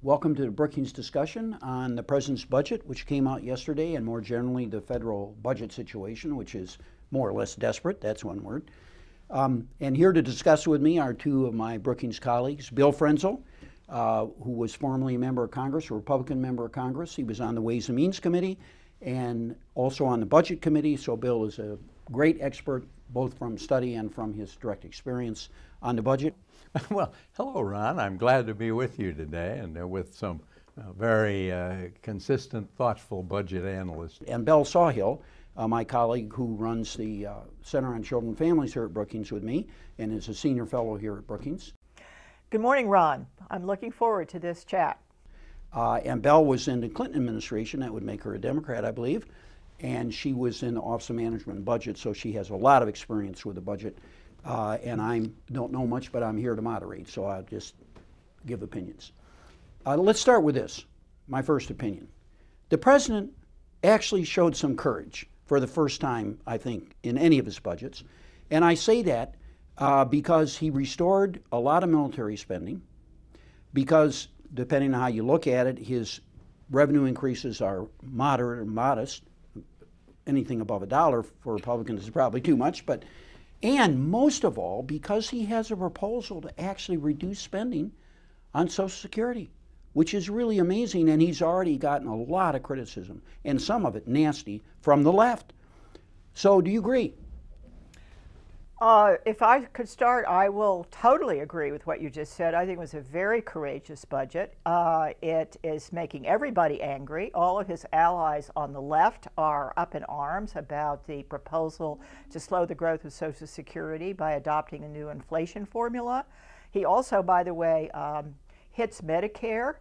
Welcome to the Brookings discussion on the President's budget, which came out yesterday, and more generally the federal budget situation, which is more or less desperate. That's one word. And here to discuss with me are two of my Brookings colleagues, Bill Frenzel, who was formerly a member of Congress, a Republican member of Congress. He was on the Ways and Means Committee and also on the Budget Committee. So Bill is a great expert, both from study and from his direct experience on the budget. Well, hello, Ron. I'm glad to be with you today and with some very consistent, thoughtful budget analysts. And Belle Sawhill, my colleague who runs the Center on Children and Families here at Brookings with me and is a senior fellow here at Brookings. Good morning, Ron. I'm looking forward to this chat. And Belle was in the Clinton administration. That would make her a Democrat, I believe. And she was in the Office of Management and Budget, so she has a lot of experience with the budget. And I don't know much, but I'm here to moderate, so I'll just give opinions. Let's start with this, my first opinion. The President actually showed some courage for the first time, I think, in any of his budgets. And I say that because he restored a lot of military spending, because depending on how you look at it, his revenue increases are moderate or modest. Anything above $1 for Republicans is probably too much, and most of all, because he has a proposal to actually reduce spending on Social Security, which is really amazing, and he's already gotten a lot of criticism, and some of it nasty, from the left. So do you agree? If I could start, I will totally agree with what you just said. I think it was a very courageous budget. It is making everybody angry. All of his allies on the left are up in arms about the proposal to slow the growth of Social Security by adopting a new inflation formula. He also, by the way, hits Medicare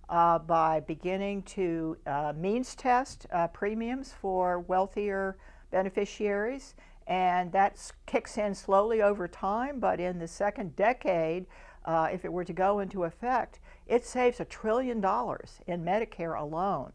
by beginning to means test premiums for wealthier beneficiaries. And that kicks in slowly over time, but in the second decade, if it were to go into effect, it saves $1 trillion in Medicare alone.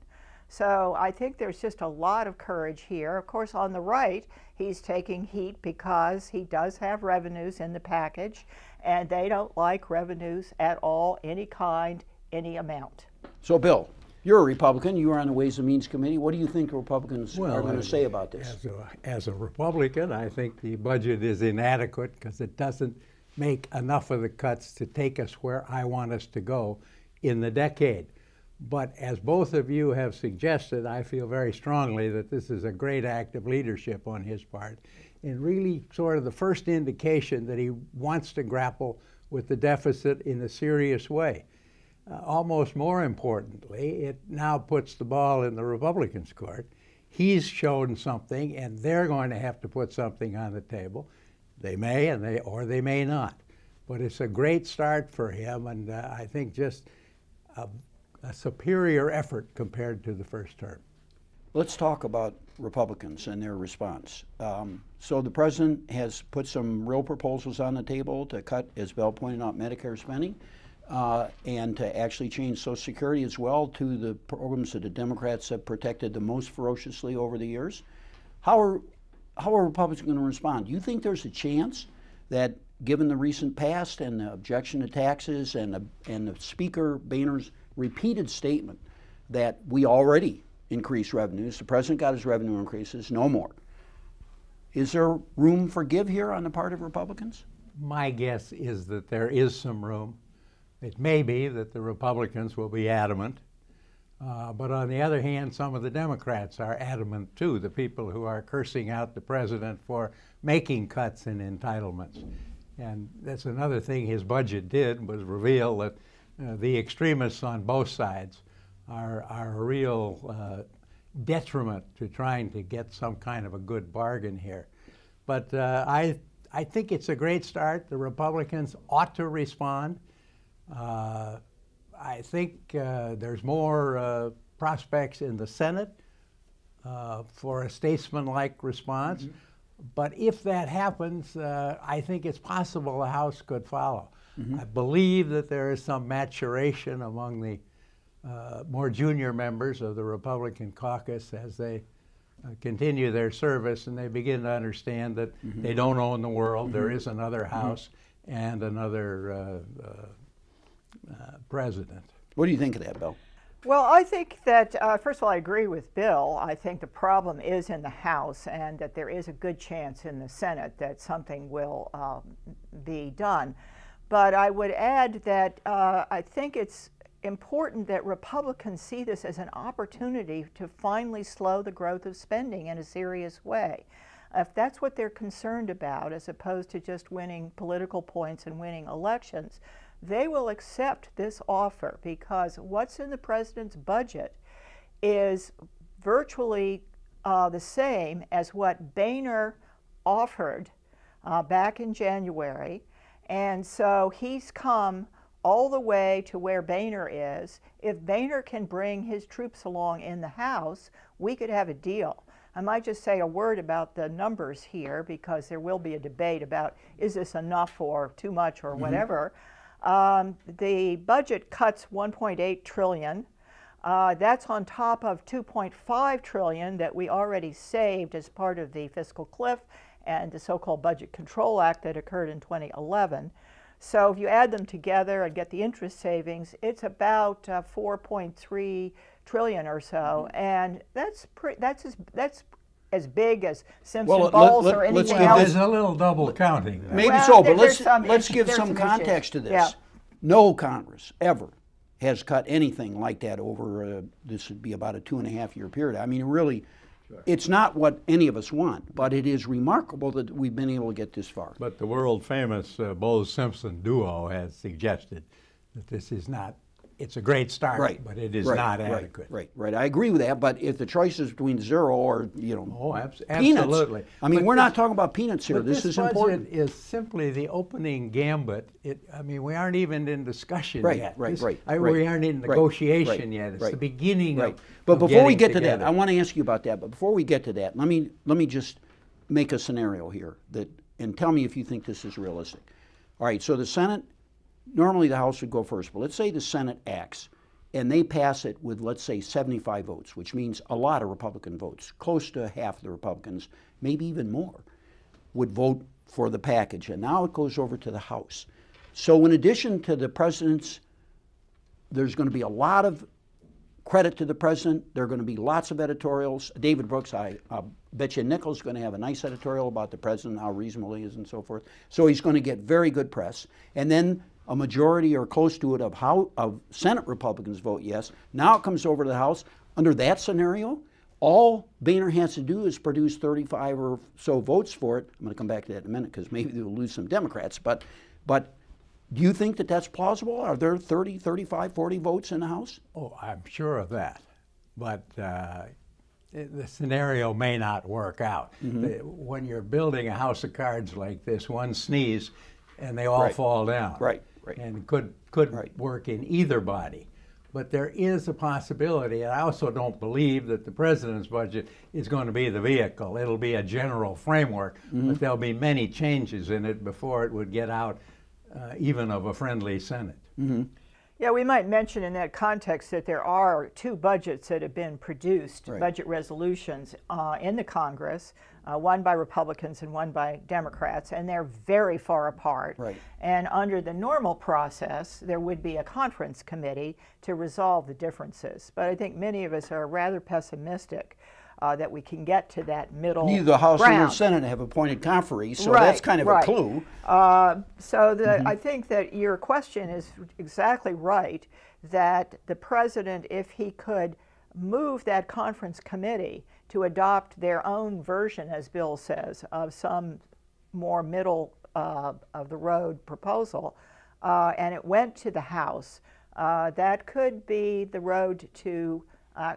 So I think there's just a lot of courage here. Of course, on the right, he's taking heat because he does have revenues in the package, and they don't like revenues at all, any kind, any amount. So Bill, you're a Republican. You were on the Ways and Means Committee. What do you think Republicans are going to say about this? As a Republican, I think the budget is inadequate because it doesn't make enough of the cuts to take us where I want us to go in the decade. But as both of you have suggested, I feel very strongly that this is a great act of leadership on his part, and really sort of the first indication that he wants to grapple with the deficit in a serious way. Almost more importantly, it now puts the ball in the Republicans' court. He's shown something, and they're going to have to put something on the table. They may, or they may not. But it's a great start for him, and I think just a superior effort compared to the first term. Let's talk about Republicans and their response. So the President has put some real proposals on the table to cut, as Belle pointed out, Medicare spending. And to actually change Social Security as well to the programs that the Democrats have protected the most ferociously over the years. How are Republicans going to respond? Do you think there's a chance that, given the recent past and the objection to taxes and the Speaker Boehner's repeated statement that we already increase revenues, the President got his revenue increases, no more. Is there room for give here on the part of Republicans? My guess is that there is some room. It may be that the Republicans will be adamant, but on the other hand, some of the Democrats are adamant too, the people who are cursing out the President for making cuts in entitlements. And that's another thing his budget did, was reveal that the extremists on both sides are a real detriment to trying to get some kind of a good bargain here. But I think it's a great start. The Republicans ought to respond. I think there's more prospects in the Senate for a statesman-like response. Mm-hmm. But if that happens, I think it's possible the House could follow. Mm-hmm. I believe that there is some maturation among the more junior members of the Republican caucus as they continue their service and they begin to understand that mm-hmm. they don't own the world. Mm-hmm. There is another House mm-hmm. and another president. What do you think of that, Bill? Well, I think that, first of all, I agree with Bill. I think the problem is in the House, and that there is a good chance in the Senate that something will be done. But I would add that I think it's important that Republicans see this as an opportunity to finally slow the growth of spending in a serious way. If that's what they're concerned about, as opposed to just winning political points and winning elections, they will accept this offer, because what's in the president's budget is virtually the same as what Boehner offered back in January. And so he's come all the way to where Boehner is. If Boehner can bring his troops along in the House, we could have a deal. I might just say a word about the numbers here, because there will be a debate about, is this enough or too much or whatever. The budget cuts $1.8 trillion. That's on top of $2.5 trillion that we already saved as part of the fiscal cliff and the so-called Budget Control Act that occurred in 2011. So if you add them together and get the interest savings, it's about 4.3 trillion or so, and that's as big as Simpson Bowles or anything else. There's a little double counting. Maybe well, so, but let's give there's some context to this. Yeah. No Congress ever has cut anything like that over, this would be about a 2.5-year period. I mean, really, it's not what any of us want, but it is remarkable that we've been able to get this far. But the world-famous Bowles-Simpson duo has suggested that this is not, it's a great start, Right. but it is Right, not right, adequate. Right. I agree with that, but if the choice is between 0 or, Oh, peanuts, absolutely. I mean, But we're not talking about peanuts here. But This is budget important. is simply the opening gambit. I mean, we aren't even in discussion yet. Right. We aren't in negotiation right, yet. It's right, the beginning right. of But of before we getting get to that, together. I want to ask you about that. But before we get to that, let me just make a scenario here and tell me if you think this is realistic. All right. So the Senate, normally the House would go first, but let's say the Senate acts and they pass it with, let's say, 75 votes, which means a lot of Republican votes. Close to half of the Republicans, maybe even more, would vote for the package. And now it goes over to the House. So in addition to the president's, there's going to be a lot of credit to the president. There are going to be lots of editorials. David Brooks, I bet you Nichols is going to have a nice editorial about the president, how reasonable he is and so forth. So he's going to get very good press. And then a majority or close to it of Senate Republicans vote yes. Now it comes over to the House. Under that scenario, all Boehner has to do is produce 35 or so votes for it. I'm going to come back to that in a minute because maybe they'll lose some Democrats. But do you think that that's plausible? Are there 30, 35, 40 votes in the House? Oh, I'm sure of that. But the scenario may not work out. When you're building a house of cards like this, one sneeze and they all fall down. Right. And could work in either body. But there is a possibility, and I also don't believe that the president's budget is going to be the vehicle. It'll be a general framework, but there'll be many changes in it before it would get out even of a friendly Senate. Yeah, we might mention in that context that there are 2 budgets that have been produced, budget resolutions in the Congress, one by Republicans and one by Democrats, and they're very far apart. And under the normal process, there would be a conference committee to resolve the differences. But I think many of us are rather pessimistic that we can get to that middle Neither the House ground. nor the Senate have appointed conferees, so that's kind of a clue. I think that your question is exactly right, that the president, if he could move that conference committee to adopt their own version, as Bill says, of some more middle of the road proposal, and it went to the House, that could be the road to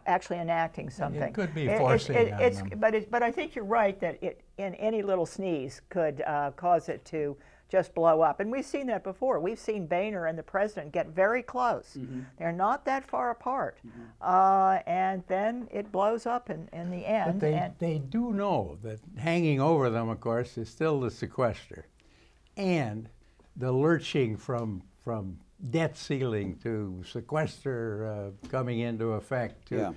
actually enacting something. It could be forcing on them. But I think you're right that any little sneeze could cause it to just blow up. And we've seen that before. We've seen Boehner and the president get very close. They're not that far apart. And then it blows up in the end. But they do know that hanging over them, of course, is still the sequester. And the lurching from debt ceiling to sequester coming into effect to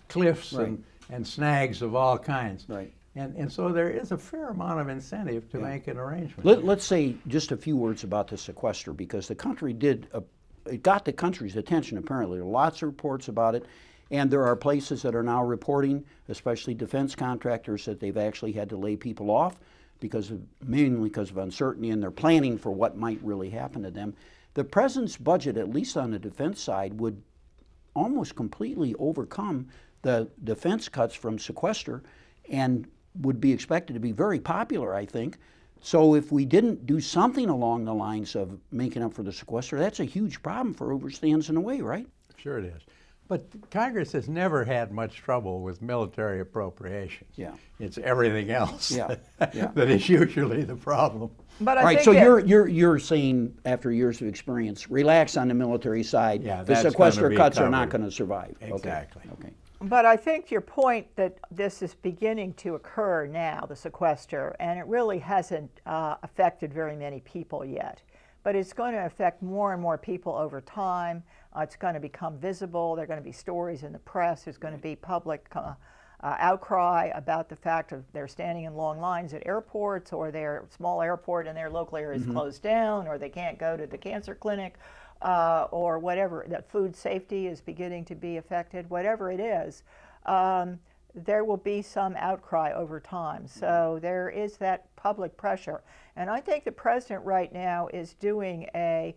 cliffs and snags of all kinds. And so there is a fair amount of incentive to make an arrangement. Let's say just a few words about the sequester, because the country did it got the country's attention apparently. There are lots of reports about it. And there are places that are now reporting, especially defense contractors, that they've actually had to lay people off mainly because of uncertainty, and they're planning for what might really happen to them. The president's budget, at least on the defense side, would almost completely overcome the defense cuts from sequester and would be expected to be very popular, I think. So if we didn't do something along the lines of making up for the sequester, that's a huge problem for whoever stands in the way, right? Sure it is. But Congress has never had much trouble with military appropriations. Yeah. It's everything else Yeah. that is usually the problem. But I Right, think so that- you're saying after years of experience, relax on the military side. Yeah, the that's sequester gonna be cuts are not covered. going to survive. Exactly. Okay. But I think your point that this is beginning to occur now, the sequester, and it really hasn't affected very many people yet. But it's going to affect more and more people over time. It's going to become visible. There are going to be stories in the press. There's going to be public outcry about the fact of they're standing in long lines at airports, or their small airport in their local area is closed down, or they can't go to the cancer clinic, or whatever, that food safety is beginning to be affected, whatever it is. There will be some outcry over time. So there is that public pressure. And I think the president right now is doing a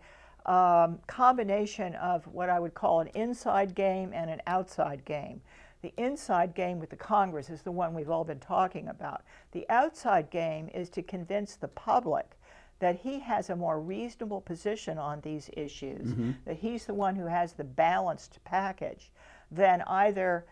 combination of what I would call an inside game and an outside game. The inside game with the Congress is the one we've all been talking about. The outside game is to convince the public that he has a more reasonable position on these issues, that he's the one who has the balanced package than either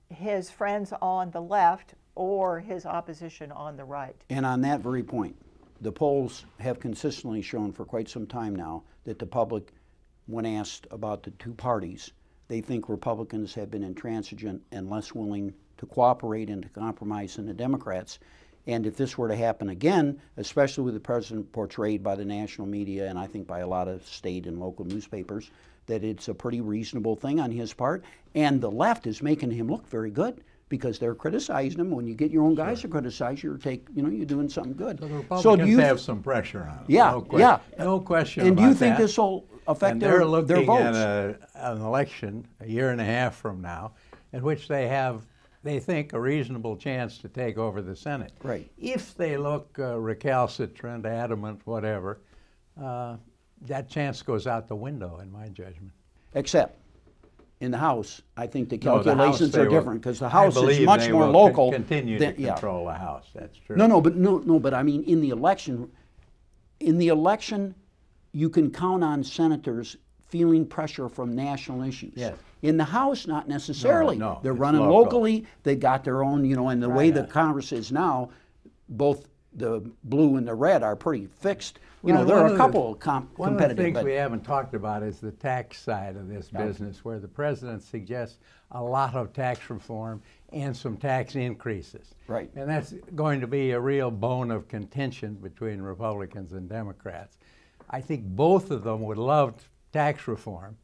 his friends on the left or his opposition on the right. And on that very point, the polls have consistently shown for quite some time now that the public, when asked about the two parties, they think Republicans have been intransigent and less willing to cooperate and to compromise than the Democrats. And if this were to happen again, especially with the president portrayed by the national media and I think by a lot of state and local newspapers, that it's a pretty reasonable thing on his part. And the left is making him look very good because they're criticizing him. When you get your own guys to criticize you, you're doing something good. So the Republicans have some pressure on them. Yeah, no question And about do you think that. this will affect they're their looking votes? at an election a year and a half from now in which they think, a reasonable chance to take over the Senate. Right. If they look recalcitrant, adamant, whatever, that chance goes out the window, in my judgment. Except in the House, I think the No, the House, calculations they are will- different because the I House is believe much they more will local. Continue to control the House. That's true. No, but I mean, in the election, you can count on senators feeling pressure from national issues. Yes. In the House, not necessarily. No, They're it's running local. locally. They got their own, and the way the Congress is now, both the blue and the red are pretty fixed. Well, There are one a of couple One competitive. of the things but we haven't talked about is the tax side of this business, where the president suggests a lot of tax reform and some tax increases. Right. And that's going to be a real bone of contention between Republicans and Democrats. I think both of them would love tax reform,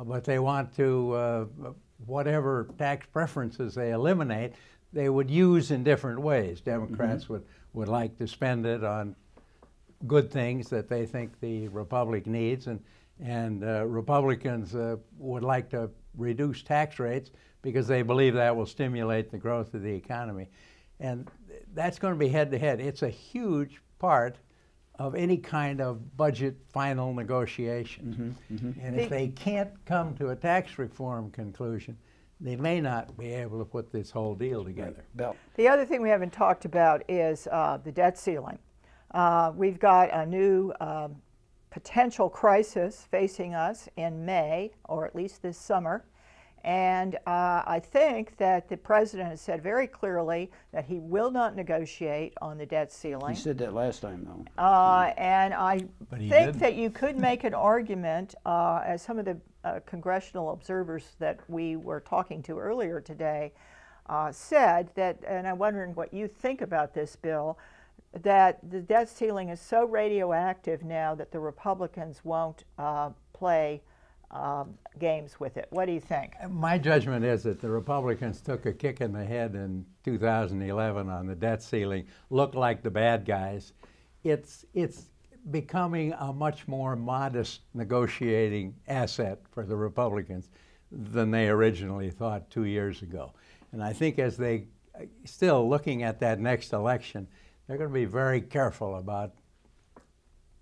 but they want to, whatever tax preferences they eliminate, they would use in different ways. Democrats would like to spend it on good things that they think the Republic needs, and Republicans would like to reduce tax rates because they believe that will stimulate the growth of the economy. And that's going to be head-to-head. It's a huge part of any kind of budget final negotiation. And if they can't come to a tax reform conclusion, they may not be able to put this whole deal together. Bill. The other thing we haven't talked about is the debt ceiling. We've got a new potential crisis facing us in May, or at least this summer. And I think that the president has said very clearly that he will not negotiate on the debt ceiling. He said that last time, though. And I think that you could make an argument, as some of the congressional observers that we were talking to earlier today said, that, and I'm wondering what you think about this, Bill, that the debt ceiling is so radioactive now that the Republicans won't play games with it. What do you think? My judgment is that the Republicans took a kick in the head in 2011 on the debt ceiling, looked like the bad guys. It's becoming a much more modest negotiating asset for the Republicans than they originally thought 2 years ago. And I think as they still looking at that next election, they're going to be very careful about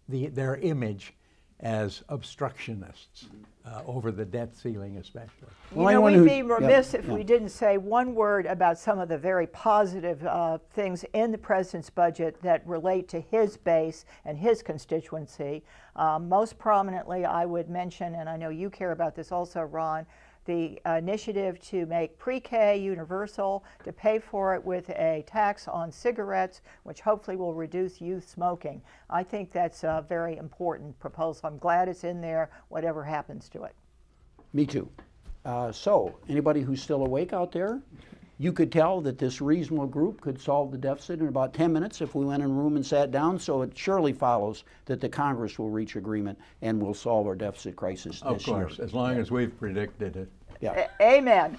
their image as obstructionists over the debt ceiling especially. You know, we'd be remiss if we didn't say one word about some of the very positive things in the president's budget that relate to his base and his constituency. Most prominently, I would mention, and I know you care about this also, Ron, the initiative to make pre-K universal, to pay for it with a tax on cigarettes, which hopefully will reduce youth smoking. I think that's a very important proposal. I'm glad it's in there, whatever happens to it. Me too. So, anybody who's still awake out there, you could tell that this reasonable group could solve the deficit in about 10 minutes if we went in a room and sat down, so it surely follows that the Congress will reach agreement and will solve our deficit crisis this year. Of course, as long as we've predicted it. Yeah. Amen.